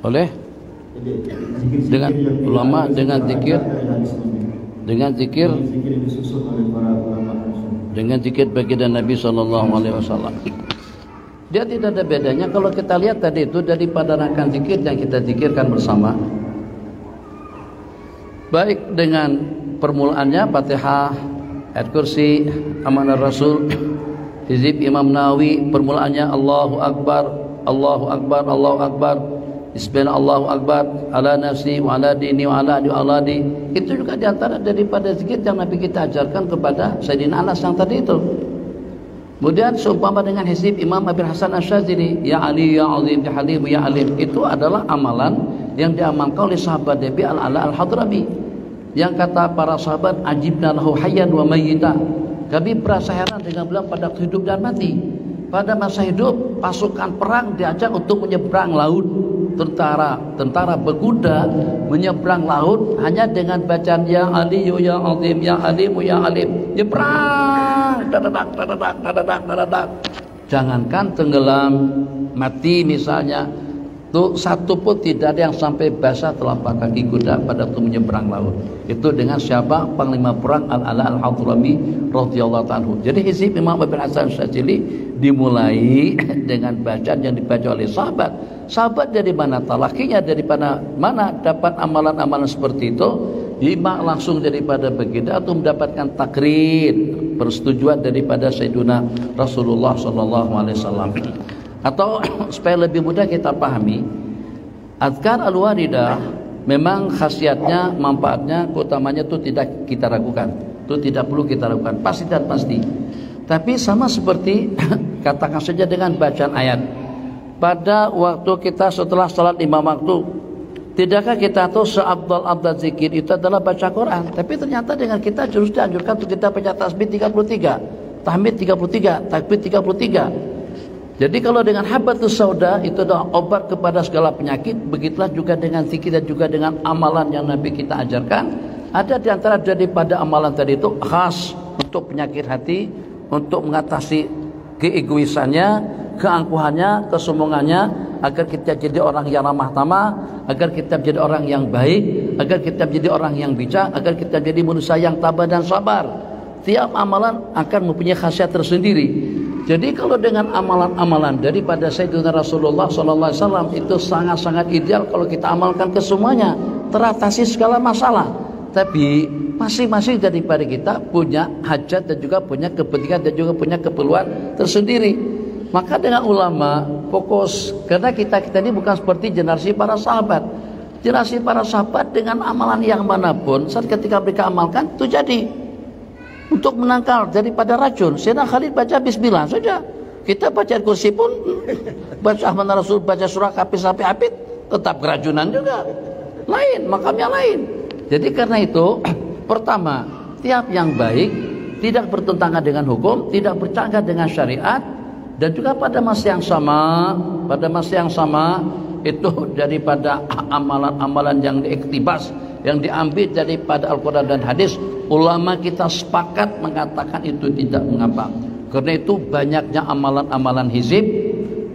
Oleh dengan ulama, dengan zikir baginda Nabi SAW. Dia tidak ada bedanya kalau kita lihat tadi itu daripada rangkaian zikir yang kita zikirkan bersama, baik dengan permulaannya Fatihah, ayat kursi, amanah Rasul, hizib Imam Nawawi, permulaannya Allahu Akbar, Allahu Akbar, Allahu Akbar, Bismillah, Allahu Akbar, ala nafsi wa ala dini wa ala di. Itu juga diantara daripada zikir yang Nabi kita ajarkan kepada Sayyidina Anas yang tadi itu. Kemudian seumpama dengan hizib Imam Abil Hasan Asyadzili, ya Ali ya Azim ya Halim ya Alim, itu adalah amalan yang diamalkan oleh sahabat Nabi Al-Ala Al-Hadrami, yang kata para sahabat, ajibna lahu hayyan wa mayyita, kami berasa heran dengan beliau pada hidup dan mati. Pada masa hidup pasukan perang diajak untuk menyeberang laut, tentara berkuda menyeberang laut hanya dengan bacaan ya Ali ya Azim ya Halim ya Alim, nyebrang, dadadak. Jangankan tenggelam, mati misalnya, tuh satu pun tidak ada yang sampai basah telapak kaki kuda pada waktu menyeberang laut. Itu dengan siapa? Panglima perang Al-Ala Al-Hadrami radhiyallahu anhu. Jadi hizib Imam Abil Hasan Asyadzili dimulai dengan bacaan yang dibaca oleh sahabat. Sahabat dari mana talakinya, dari mana dapat amalan-amalan seperti itu? Ima langsung daripada baginda atau mendapatkan takrir, persetujuan daripada Sayyidina Rasulullah SAW. Atau supaya lebih mudah kita pahami, azkar al-waridah memang khasiatnya, manfaatnya, keutamanya itu tidak kita ragukan, itu tidak perlu kita ragukan, pasti dan pasti. Tapi sama seperti katakan saja dengan bacaan ayat. Pada waktu kita setelah salat 5 waktu, tidakkah kita tahu seabdal zikir itu adalah baca Quran? Tapi ternyata dengan kita terus dianjurkan untuk kita baca tasbih 33, tahmid 33, takbir 33. Jadi kalau dengan habatus sauda itu adalah obat kepada segala penyakit, begitulah juga dengan zikir dan juga dengan amalan yang Nabi kita ajarkan. Ada di antara daripada amalan tadi itu khas untuk penyakit hati, untuk mengatasi keegoisannya, keangkuhannya, kesombongannya, agar kita jadi orang yang ramah tamah, agar kita menjadi orang yang baik, agar kita menjadi orang yang bijak, agar kita menjadi manusia yang tabah dan sabar. Tiap amalan akan mempunyai khasiat tersendiri. Jadi kalau dengan amalan-amalan daripada Sayyidina Rasulullah SAW itu sangat-sangat ideal kalau kita amalkan ke semuanya, teratasi segala masalah. Tapi masing-masing daripada kita punya hajat dan juga punya kepentingan dan juga punya keperluan tersendiri. Maka dengan ulama fokus, karena kita ini bukan seperti generasi para sahabat. Generasi para sahabat dengan amalan yang manapun, saat ketika mereka amalkan itu jadi. Untuk menangkal daripada racun, Sayyidina Khalid baca bismillah saja. Kita baca kursi pun, baca amanah Rasul, baca surah kapis sampai apit, tetap keracunan juga. Lain, makamnya lain. Jadi karena itu, pertama, tiap yang baik tidak bertentangan dengan hukum, tidak bercanggah dengan syariat, dan juga pada masa yang sama itu daripada amalan-amalan yang diiktibas, yang diambil daripada Al-Quran dan hadis, ulama kita sepakat mengatakan itu tidak mengapa. Karena itu banyaknya amalan-amalan hizib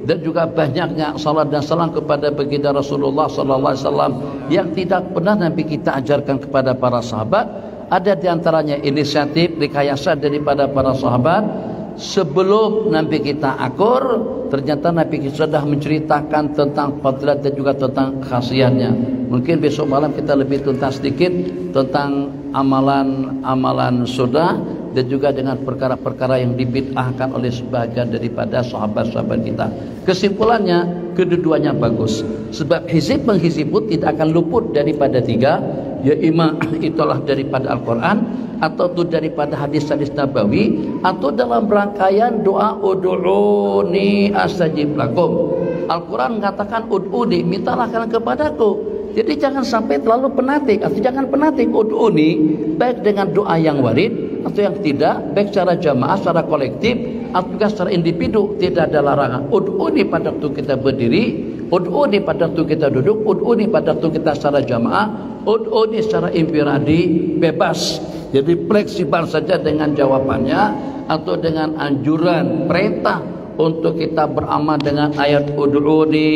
dan juga banyaknya salat dan salam kepada baginda Rasulullah SAW yang tidak pernah Nabi kita ajarkan kepada para sahabat. Ada diantaranya inisiatif rekayasa daripada para sahabat. Sebelum Nabi kita akur, ternyata Nabi kita sudah menceritakan tentang fadilat dan juga tentang khasiatnya. Mungkin besok malam kita lebih tuntas sedikit tentang amalan-amalan sunnah dan juga dengan perkara-perkara yang dibid'ahkan oleh sebagian daripada sahabat-sahabat kita. Kesimpulannya, kedua-duanya bagus. Sebab hizib menghizibut tidak akan luput daripada tiga, ya imma itulah daripada Al-Quran, atau itu daripada hadis-hadis Nabawi, atau dalam rangkaian doa ud'uni astajib lakum. Al-Quran mengatakan ud'uni, mintalah kalian kepadaku. Jadi jangan sampai terlalu penatik, atau jangan penatik ud'uni, baik dengan doa yang warid atau yang tidak, baik secara jamaah, secara kolektif, atau juga secara individu, tidak ada larangan. Ud'uni pada waktu kita berdiri, ud'uni pada waktu kita duduk, ud'uni pada waktu kita secara jamaah, ud'uni secara infiradi, bebas. Jadi fleksibel saja dengan jawabannya atau dengan anjuran perintah untuk kita beramal dengan ayat ud'uni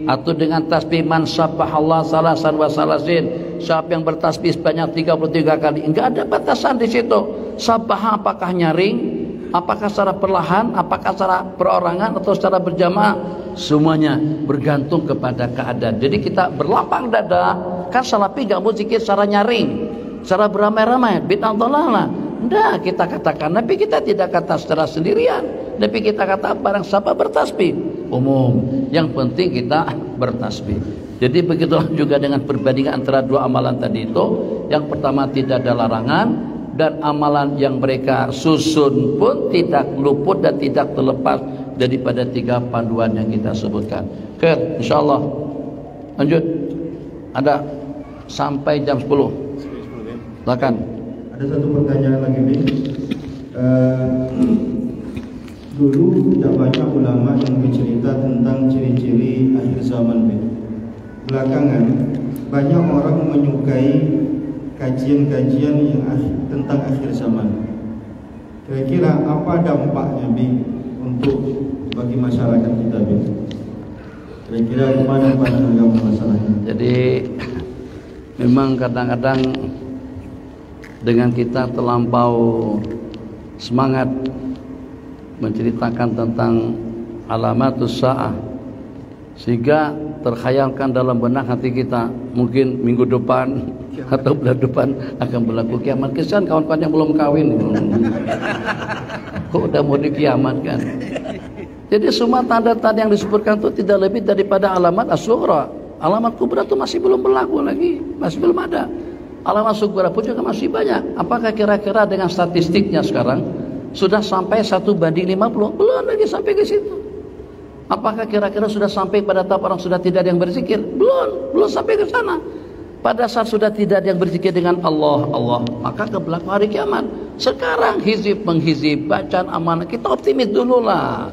atau dengan tasbih man sabbahallah salasan wa salasin. Siapa yang bertasbih sebanyak 33 kali, enggak ada batasan di situ. Sabbah apakah nyaring, apakah secara perlahan, apakah secara perorangan atau secara berjamaah, semuanya bergantung kepada keadaan. Jadi kita berlapang dada. Kan salafi enggak mau zikir secara nyaring, secara beramai-ramai, bid'ah dhalalah. Enggak, kita katakan, tapi kita tidak kata secara sendirian, tapi kita kata barang siapa bertasbih umum, yang penting kita bertasbih. Jadi begitulah juga dengan perbandingan antara dua amalan tadi itu. Yang pertama tidak ada larangan, dan amalan yang mereka susun pun tidak luput dan tidak terlepas daripada 3 panduan yang kita sebutkan. Khair, insyaallah. Lanjut. Ada sampai jam 10. Silakan. Ada satu pertanyaan lagi, Bin. Dulu tidak banyak ulama yang bercerita tentang ciri-ciri akhir zaman, Bin. Belakangan banyak orang menyukai kajian-kajian yang tentang akhir zaman. Kira-kira apa dampaknya, Bin, untuk bagi masyarakat kita, Bin? Kira-kira gimana pandangan masalahnya? Jadi memang kadang-kadang dengan kita terlampau semangat menceritakan tentang alamatus sa'ah, sehingga terkhayalkan dalam benak hati kita mungkin minggu depan atau bulan depan akan berlaku kiamat. Kesian kawan-kawan yang belum kawin, kok udah mau dikiamatkan. Jadi semua tanda-tanda yang disebutkan itu tidak lebih daripada alamat as-sughra. Alamat kubra itu masih belum berlaku lagi, masih belum ada. Alamat sughra pun juga masih banyak. Apakah kira-kira dengan statistiknya sekarang sudah sampai 1:50? Belum lagi sampai ke situ. Apakah kira-kira sudah sampai pada tahap orang sudah tidak ada yang berzikir? Belum sampai ke sana. Pada saat sudah tidak ada yang berzikir dengan Allah, maka ke belakang hari kiamat. Sekarang hizib menghizib, bacaan amanah, kita optimis dulu lah.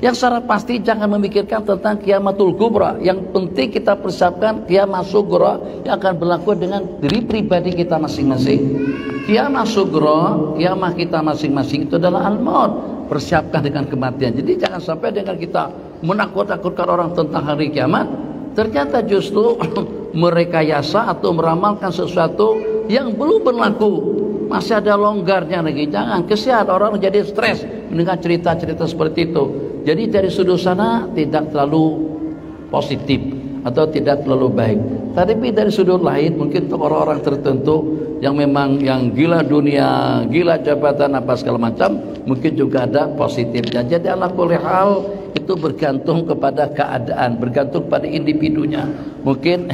Yang secara pasti jangan memikirkan tentang kiamatul kubra. Yang penting kita persiapkan kiamat sughra yang akan berlaku dengan diri pribadi kita masing-masing. Kiamat sughra, kiamat kita masing-masing itu adalah al-maut. Persiapkan dengan kematian. Jadi jangan sampai dengan kita menakut-nakutkan orang tentang hari kiamat, ternyata justru merekayasa atau meramalkan sesuatu yang belum berlaku. Masih ada longgarnya lagi. Jangan, kesian orang jadi stres mendengar cerita-cerita seperti itu. Jadi dari sudut sana tidak terlalu positif atau tidak terlalu baik. Tapi dari sudut lain mungkin untuk orang-orang tertentu yang memang yang gila dunia, gila jabatan apa segala macam, mungkin juga ada positifnya. Jadi ala kulli hal itu bergantung kepada keadaan, bergantung pada individunya. Mungkin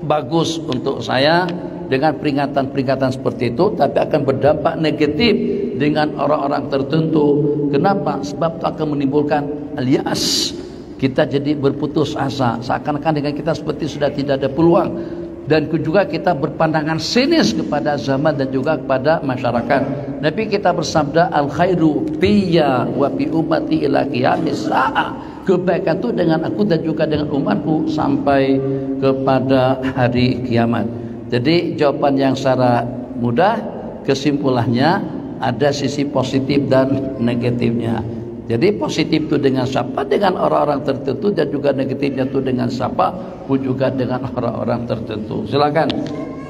bagus untuk saya dengan peringatan-peringatan seperti itu, tapi akan berdampak negatif dengan orang-orang tertentu. Kenapa? Sebab itu akan menimbulkan al-ya'as. Kita jadi berputus asa, seakan-akan dengan kita seperti sudah tidak ada peluang. Dan juga kita berpandangan sinis kepada zaman dan juga kepada masyarakat. Nabi kita bersabda, al khairu fiyya wa fi ummati ila qiyamis sa'a. Kebaikan itu dengan aku dan juga dengan umatku sampai kepada hari kiamat. Jadi jawaban yang secara mudah, kesimpulannya ada sisi positif dan negatifnya. Jadi positif itu dengan siapa? Dengan orang-orang tertentu, dan juga negatifnya itu dengan siapa? Pun juga dengan orang-orang tertentu. Silakan.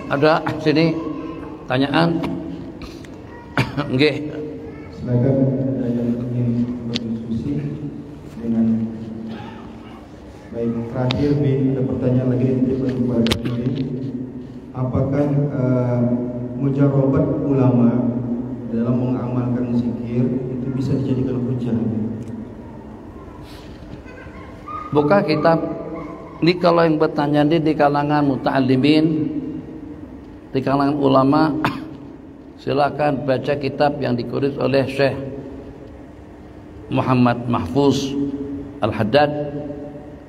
Ada sini tanyaan? Nggih. Silakan, ada yang ingin berdiskusi dengan baik. Terakhir, ada pertanyaan lagi kepada kami. Apakah mujarobat ulama dalam mengamalkan zikir itu bisa dijadikan hujah? Buka kitab ini, kalau yang bertanya ini di kalangan muta'allimin, di kalangan ulama, silakan baca kitab yang ditulis oleh Syekh Muhammad Mahfuz Al-Haddad,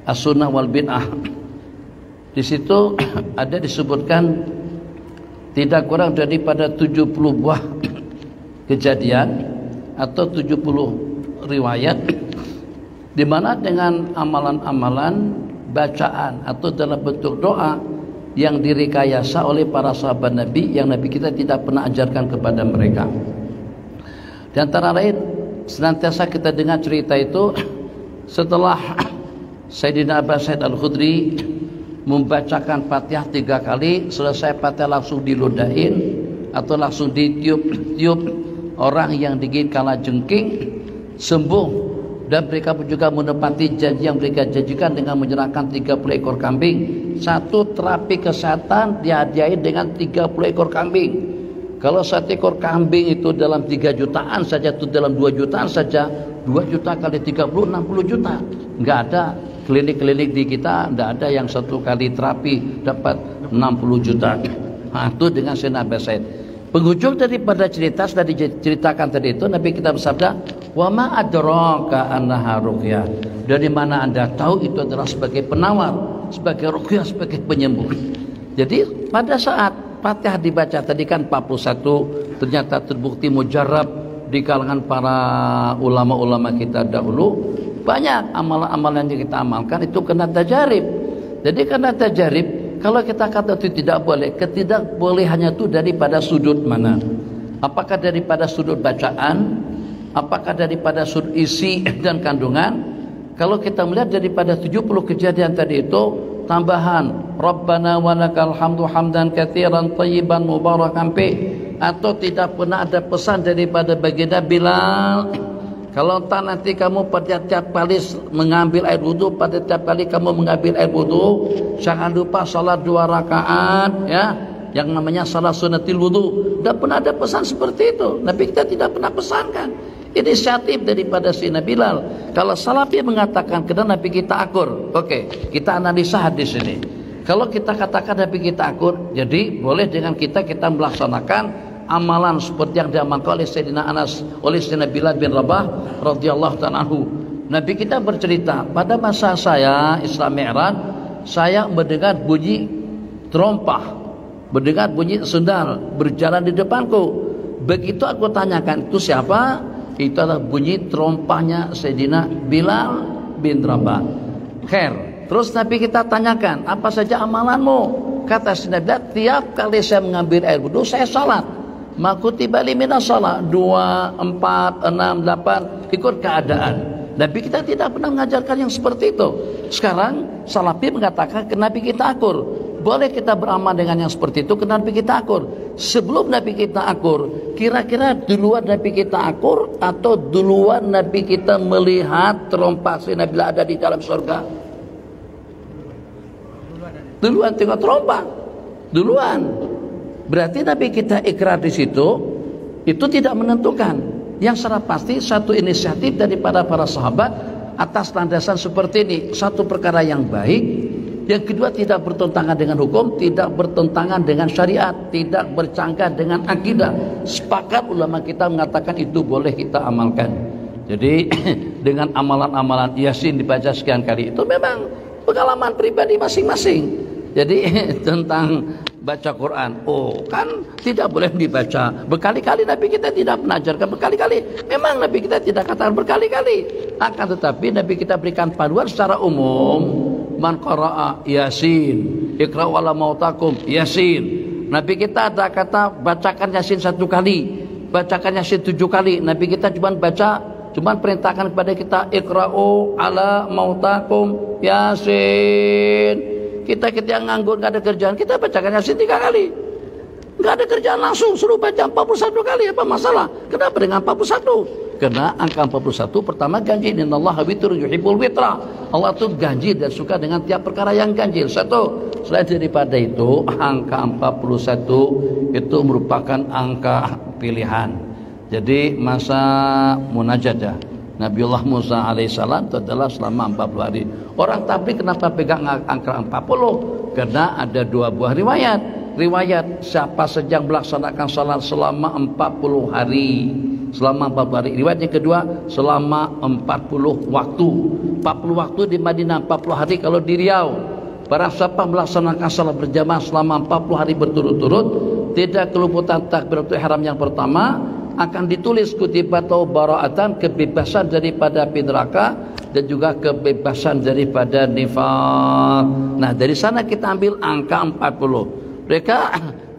As-Sunnah wal Bid'ah. Di situ ada disebutkan tidak kurang daripada 70 buah kejadian atau 70 riwayat di mana dengan amalan-amalan bacaan atau dalam bentuk doa yang direkayasa oleh para sahabat Nabi yang Nabi kita tidak pernah ajarkan kepada mereka. Di antara lain, senantiasa kita dengar cerita itu setelah Sayyidina Abu Sa'id Al-Khudri membacakan Fatihah 3 kali, selesai Fatihah langsung diludahin atau langsung ditiup-tiup orang yang digigit kalajengking sembuh, dan mereka juga menepati janji yang mereka janjikan dengan menyerahkan 30 ekor kambing. Satu terapi kesehatan dihadiahi dengan 30 ekor kambing. Kalau 1 ekor kambing itu dalam 3 jutaan saja, itu dalam 2 jutaan saja, 2 juta kali 30 60 juta. Enggak ada klinik-klinik di kita, enggak ada yang 1 kali terapi dapat 60 juta. Nah, itu dengan Sayyidina Abu Sa'id. Penghujung daripada cerita sudah diceritakan tadi itu, Nabi kita bersabda, "Wa ma adraka annaha ruqyah." Dari mana Anda tahu itu adalah sebagai penawar, sebagai ruqyah, sebagai penyembuh. Jadi pada saat Fatihah dibaca tadi kan 41, ternyata terbukti mujarab di kalangan para ulama-ulama kita dahulu. Banyak amalan-amalan yang kita amalkan itu kena tajarib. Jadi kena tajarib, kalau kita kata itu tidak boleh, ketidakbolehannya itu daripada sudut mana? Apakah daripada sudut bacaan? Apakah daripada sudut isi dan kandungan? Kalau kita melihat daripada 70 kejadian tadi itu, tambahan Rabbana wa lakal hamdu hamdan katsiran thayyiban mubarakan fi, atau tidak pernah ada pesan daripada baginda Bilal, kalau entah nanti kamu pada tiap kali mengambil air wudu, pada tiap kali kamu mengambil air wudu, jangan lupa salat 2 rakaat ya, yang namanya salat sunnatil wudu. Tidak pernah ada pesan seperti itu. Nabi kita tidak pernah pesankan. Inisiatif daripada Sayyidina Bilal. Kalau Salafi mengatakan karena Nabi kita akur, oke, kita analisa hadis ini. Kalau kita katakan Nabi kita akur, jadi boleh dengan kita melaksanakan amalan seperti yang diamalkan oleh Sayyidina Anas, oleh Sayyidina Bilal bin Rabah radhiyallahu ta'ala anhu. Nabi kita bercerita, pada masa saya Isra Mi'raj, saya mendengar bunyi terompah, mendengar bunyi sendal berjalan di depanku. Begitu aku tanyakan, itu siapa? Itu adalah bunyi terompahnya Sayyidina Bilal bin Rabah. Khair. Terus Nabi kita tanyakan, apa saja amalanmu? Kata Sayyidina Bilal, tiap kali saya mengambil air wudu, saya salat. Makutiba li minas salat 2, 4, 6, 8, ikut keadaan. Nabi kita tidak pernah mengajarkan yang seperti itu. Sekarang Salafi mengatakan ke Nabi kita akur. Boleh kita beramal dengan yang seperti itu, ke Nabi kita akur. Sebelum Nabi kita akur, kira-kira duluan Nabi kita akur atau duluan Nabi kita melihat terompah Sayyidina Bilal ada di dalam surga? Duluan tengok terompah, duluan. Berarti Nabi kita ikrar di situ, itu tidak menentukan. Yang secara pasti satu inisiatif daripada para sahabat atas landasan seperti ini, satu perkara yang baik. Yang kedua, tidak bertentangan dengan hukum, tidak bertentangan dengan syariat, tidak bercanggah dengan akidah. Sepakat ulama kita mengatakan itu boleh kita amalkan. Jadi dengan amalan-amalan Yasin dibaca sekian kali, itu memang pengalaman pribadi masing-masing. Jadi tentang baca Quran, kan tidak boleh dibaca berkali-kali. Nabi kita tidak menajarkan berkali-kali. Memang Nabi kita tidak katakan berkali-kali. Akan tetapi Nabi kita berikan panduan secara umum. Man qara'a Yasin, Iqra' wala mautakum Yasin. Nabi kita ada kata bacakan Yasin 1 kali, bacakan Yasin 7 kali. Nabi kita cuma perintahkan kepada kita Iqra'u ala mautakum Yasin. Kita yang nganggur nggak ada kerjaan, kita bacakan Yasin 3 kali. Nggak ada kerjaan langsung suruh baca 41 kali, apa masalah? Kenapa dengan 41? Karena angka 41 pertama ganjil, innallaha witrun yuhibbul witra. Allah itu ganjil dan suka dengan tiap perkara yang ganjil. Satu, selain daripada itu, angka 41 itu merupakan angka pilihan. Jadi masa munajadah Nabiullah Musa alaihissalam itu adalah selama 40 hari. Orang tabligh kenapa pegang angka 40? Karena ada 2 buah riwayat. Riwayat siapa saja yang melaksanakan salat selama 40 hari, selama 40 hari. Riwayat yang kedua selama 40 waktu. 40 waktu di Madinah, 40 hari kalau di Riau. Barang siapa melaksanakan salat berjamaah selama 40 hari berturut-turut, tidak kelupaan takbiratul ihram yang pertama, akan ditulis kutibatau bara'atan, kebebasan daripada api neraka dan juga kebebasan daripada nifaq. Nah, dari sana kita ambil angka 40. Mereka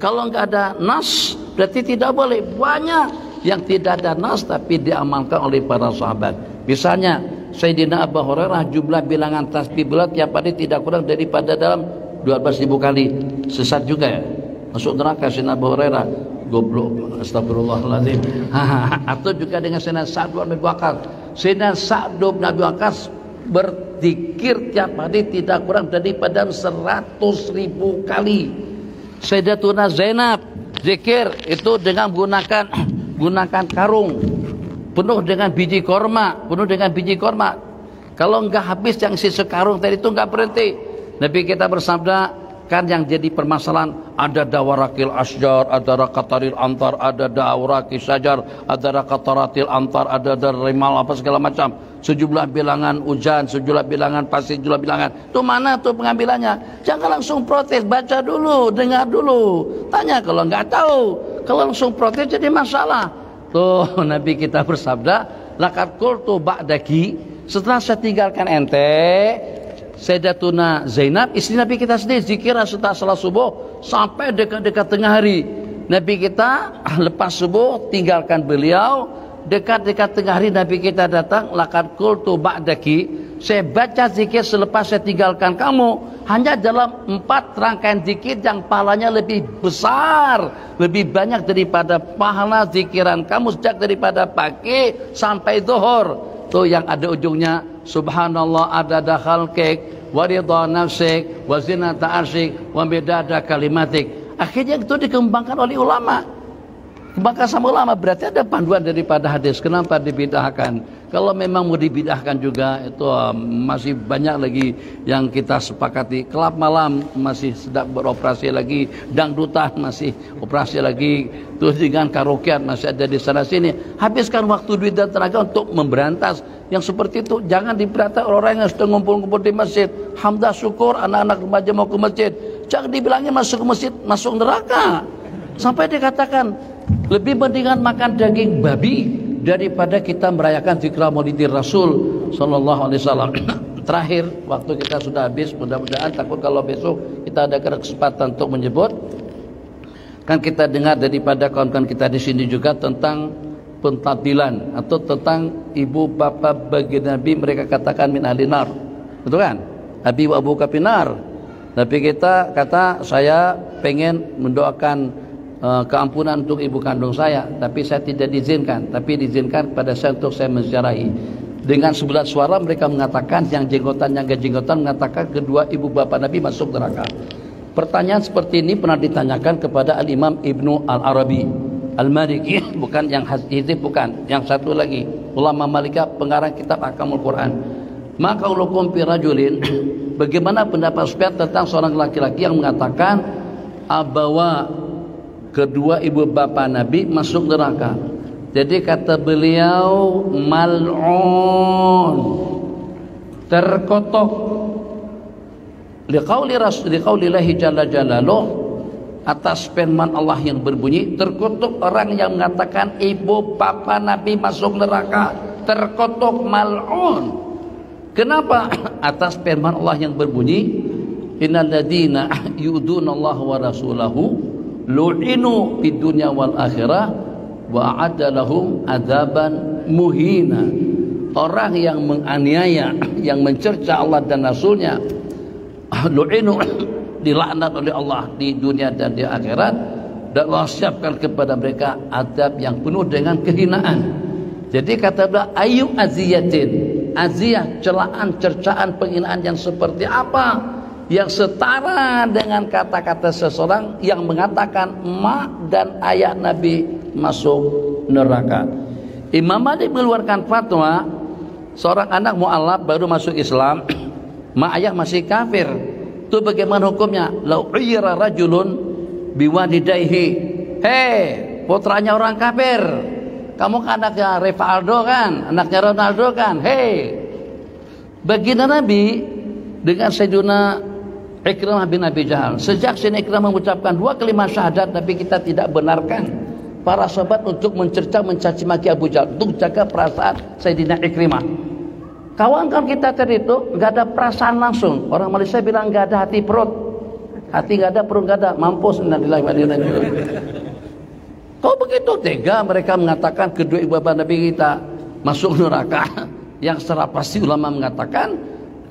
kalau nggak ada nas berarti tidak boleh. Banyak yang tidak ada nas tapi diamalkan oleh para sahabat. Misalnya Sayyidina Abu Hurairah, jumlah bilangan tasbih beliau tiap hari tidak kurang daripada dalam 12.000 kali. Sesat juga ya, masuk neraka Sayyidina Abu Hurairah. Goblok, astagfirullahaladzim. Atau juga dengan Sayyidina Sa'd bin Abi Waqqas. Sayyidina Sa'd bin Abi Waqqas berzikir tiap hari tidak kurang daripada 100.000 kali. Sayyidatuna Zainab zikir itu dengan gunakan karung penuh dengan biji korma, Kalau enggak habis yang isi sekarung tadi itu enggak berhenti. Nabi kita bersabda, kan yang jadi permasalahan ada dawarakil asjar, ada rakataril antar, ada dawarakil sajar, ada rakataratil antar, ada rimal apa segala macam, sejumlah bilangan hujan, sejumlah bilangan pasir, sejumlah bilangan. Itu mana tuh pengambilannya? Jangan langsung protes, baca dulu, dengar dulu, tanya kalau nggak tahu. Kalau langsung protes jadi masalah. Tuh Nabi kita bersabda, laqad qultu ba'daki, setelah saya tinggalkan ente, Sayyidatuna Zainab, istri Nabi kita sendiri, zikir setelah salat subuh sampai dekat-dekat tengah hari. Nabi kita lepas subuh tinggalkan beliau, dekat-dekat tengah hari Nabi kita datang, laqad qultu ba'daki, saya baca zikir selepas saya tinggalkan kamu, hanya dalam 4 rangkaian zikir yang pahalanya lebih besar, lebih banyak daripada pahala zikiran kamu sejak daripada pagi sampai zuhur. Tuh yang ada ujungnya subhanallah adada khalqik wa ridha nafsik wa zinata arsyik wa midada kalimatik. Akhirnya itu dikembangkan oleh ulama, dikembangkan sama ulama. Berarti ada panduan daripada hadis. Kenapa dibidahkan? Kalau memang mau dibidahkan juga itu masih banyak lagi yang kita sepakati. Kelab malam masih sedang beroperasi lagi, dangdutan masih operasi lagi, terus dengan karaokean masih ada di sana sini. Habiskan waktu, duit dan tenaga untuk memberantas yang seperti itu. Jangan diberantas orang yang sedang ngumpul-ngumpul di masjid. Hamdah syukur anak-anak remaja mau ke masjid. Jangan dibilangin masuk ke masjid masuk neraka. Sampai dikatakan lebih mendingan makan daging babi daripada kita merayakan zikra Maulidir Rasul sallallahu alaihi wasallam. Terakhir, waktu kita sudah habis, mudah-mudahan takut kalau besok kita ada kesempatan untuk menyebut. Kan kita dengar daripada kawan-kawan kita di sini juga tentang pentadilan atau tentang ibu bapa baginda Nabi, mereka katakan min ahli nar. Betul kan? Abi wa abu kapinar. Tapi kita kata saya pengen mendoakan keampunan untuk ibu kandung saya, tapi saya tidak diizinkan, tapi diizinkan pada saya untuk saya menziarahi. Dengan sebulat suara mereka mengatakan, yang jenggotan yang gak jenggotan mengatakan kedua ibu bapa Nabi masuk neraka. Pertanyaan seperti ini pernah ditanyakan kepada Al-Imam Ibnu Al-Arabi Al-Maliki, bukan yang Hizib, bukan yang satu lagi, ulama Malikah pengarang kitab Ahkamul Quran. Maka ulukum fi rajulin, bagaimana pendapat Sufyan tentang seorang laki-laki yang mengatakan bahwa kedua ibu bapa Nabi masuk neraka. Jadi kata beliau, mal'un, terkutuk. Liqaulillahi jalla jalaluh, atas firman Allah yang berbunyi, terkutuk orang yang mengatakan ibu bapa Nabi masuk neraka. Terkutuk, mal'un. Kenapa? Atas firman Allah yang berbunyi, innal ladzina yu'dzunallaha wa rasulahu lu'inu fid dunya wal akhirah wa a'adda lahum adzaban muhina. Orang yang menganiaya, yang mencerca Allah dan Rasulnya, lu'inu, dilaknat oleh Allah di dunia dan di akhirat, dan Allah siapkan kepada mereka adab yang penuh dengan kehinaan. Jadi kata beliau, ayu aziyatin, aziyah, celaan, cercaan, penghinaan yang seperti apa? Yang setara dengan kata-kata seseorang yang mengatakan mak dan ayah Nabi masuk neraka. Imam Malik mengeluarkan fatwa, seorang anak mu'alaf baru masuk Islam, mak ayah masih kafir, itu bagaimana hukumnya? Lau uyyira rajulun biwalidayhi, hei putranya orang kafir, kamu kan anaknya Rivaldo kan, anaknya Ronaldo kan, hei. Baginda Nabi dengan Sayyidina Ikrimah bin Abi Jahal, sejak Sayyidina Ikrimah mengucapkan 2 kalimat syahadat, tapi kita tidak benarkan para sahabat untuk mencerca mencaci maki Abu Jahal, untuk jaga perasaan Sayyidina Ikrimah. Kawan-kawan kita tadi itu nggak ada perasaan langsung. Orang Malaysia bilang nggak ada hati perut, hati nggak ada perut nggak ada, mampus. Kok begitu tega mereka mengatakan kedua ibu bapa Nabi kita masuk neraka? Yang secara pasti ulama mengatakan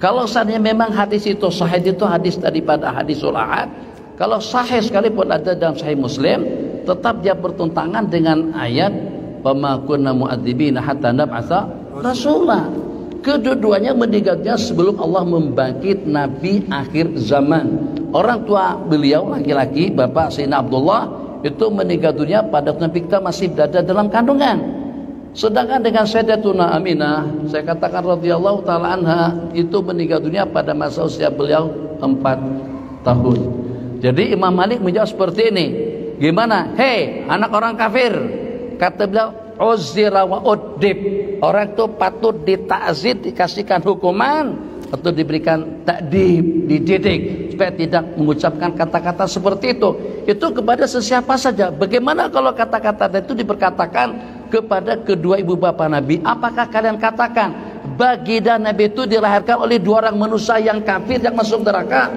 kalau seandainya memang hadis itu sahih, itu hadis daripada hadisul ahad. Kalau sahih sekalipun ada dalam Sahih Muslim, tetap dia bertentangan dengan ayat wa ma kunna mu'adzibina hatta nab'atsa rasula. Kedua-duanya meninggalnya sebelum Allah membangkit Nabi akhir zaman. Orang tua beliau laki-laki Bapak Sayyidina Abdullah itu meninggal dunia pada Nabi kita masih berada dalam kandungan. Sedangkan dengan Sayyidatuna Aminah, saya katakan radhiyallahu taala anha, itu meninggal dunia pada masa usia beliau 4 tahun. Jadi Imam Malik menjawab seperti ini. Gimana? Hei, anak orang kafir. Kata beliau, uzira wa udib. Orang itu patut ditakzir, dikasihkan hukuman atau diberikan takdib, dididik supaya tidak mengucapkan kata-kata seperti itu. Itu kepada sesiapa saja. Bagaimana kalau kata-kata itu diperkatakan kepada kedua ibu bapa Nabi? Apakah kalian katakan baginda Nabi itu dilahirkan oleh dua orang manusia yang kafir yang masuk neraka?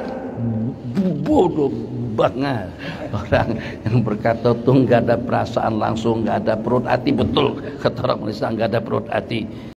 Bodoh banget orang yang berkata tuh nggak ada perasaan langsung, nggak ada perut hati. Betul kata orang Malaysia, nggak ada perut hati.